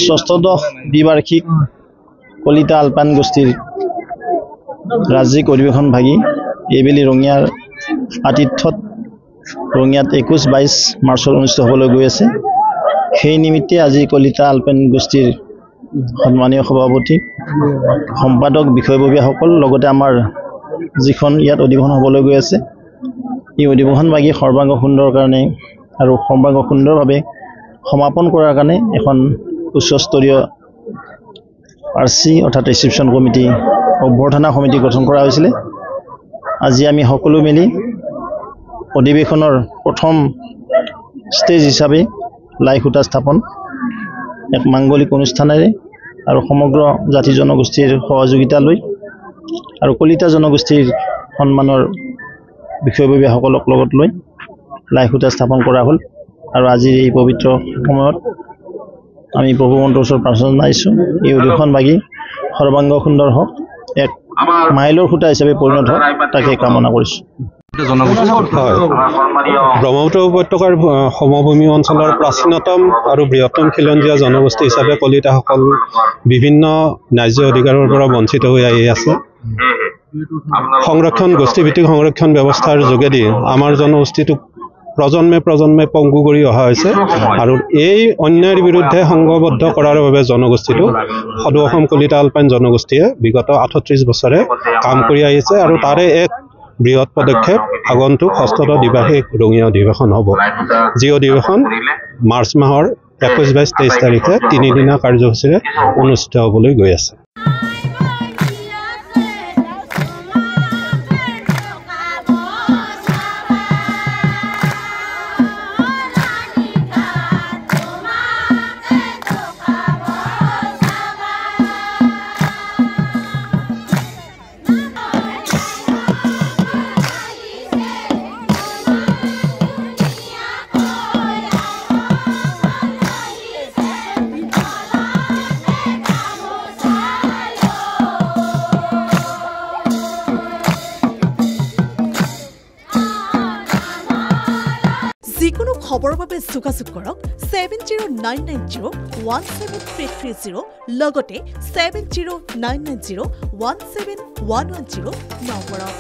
ষষ্ঠদশ দ্বিবাৰ্ষিক Kalita alpine গোষ্ঠীৰ ৰাজ্যিক অধিৱেশন ভাগি এইবেলি ৰঙিয়াৰ আতিথ্যত ৰঙিয়াত 21-22 মাৰ্চত অনুষ্ঠিত হ'বলৈ গৈ আছে। সেই নিমিত্তে আজি কলিতা আলপাইন গোষ্ঠীৰ সন্মানীয় সভাপতি সম্পাদক বিষয়ববীয়াসকল লগতে আমাৰ যিখন ইয়াত অধিৱেশন হ'বলৈ গৈ আছে এই অধিৱেশন ভাগি সৰ্বাংগ সুন্দৰ কাৰণে আৰু সৰ্বাংগ সুন্দৰভাৱে সমাপন কৰাৰ কাৰণে এখন উচ্চস্তৰীয় আৰচি অৰ্থাৎ ৰিচিপশ্যন কমিটি অভ্যৰ্থনা সমিতি গঠন কৰা হৈছিলে। আজি আমি সকলো মিলি অধিৱেশনৰ প্ৰথম ষ্টেজ হিচাপে লাই খুঁটা স্থাপন এক মাংগলিক অনুষ্ঠানেৰে আৰু সমগ্ৰ জাতি জনগোষ্ঠীৰ সহযোগিতা লৈ আৰু কলিতা জনগোষ্ঠীৰ সন্মানৰ বিষয়ববীয়াসকলক লগত লৈ লাই খুঁটা স্থাপন কৰা হ'ল। আৰু আজিৰ এই পবিত্ৰ সময়ত আমি প্ৰভু মন্ত্ৰৰ ওচৰত প্ৰাৰ্থনা জনাইছোঁ এই অধিৱেশন ভাগি সৰ্বাংগ সুন্দৰ হওক, এক মাইলৰ খুঁটা হিচাপে পৰিণত হওক তাকে কামনা কৰিছোঁ। ব্ৰহ্মপুত্ৰ উপত্যকাৰ সমভূমি অঞ্চলৰ প্ৰাচীনতম আৰু বৃহত্তম খিলঞ্জীয়া জনগোষ্ঠী হিচাপে কলিতাসকল বিভিন্ন ন্যায্য অধিকাৰৰ পৰা বঞ্চিত হৈ আহি আছে। সংৰক্ষণ গোষ্ঠীভিত্তিক সংৰক্ষণ ব্যৱস্থাৰ যোগেদি আমাৰ জনগোষ্ঠীটোক প্ৰজন্মে পংগু কৰি অহা হৈছে আৰু এই অন্যায়ৰ বিৰুদ্ধে সংঘবদ্ধ কৰাৰ বাবে জনগোষ্ঠীটোক সদৌ অসম কলিতা আলপাইন জনগোষ্ঠীয়ে বিগত 38 বছৰে কাম কৰি আহিছে আৰু তাৰে এক বৃহৎ পদক্ষেপ আগন্তুক ষষ্ঠদশ দ্বিবাৰ্ষিক ৰঙিয়া অধিৱেশন হ'ব, যি অধিৱেশন মাৰ্চ মাহৰ 21-22-23 তাৰিখে 3 দিনীয়া কাৰ্যসূচীৰে অনুষ্ঠিত হ'বলৈ গৈ আছে। যিকোনো খবৰৰ বাবে যোগাযোগ কৰক 7099017330 লগতে 7099017110 নম্বৰত।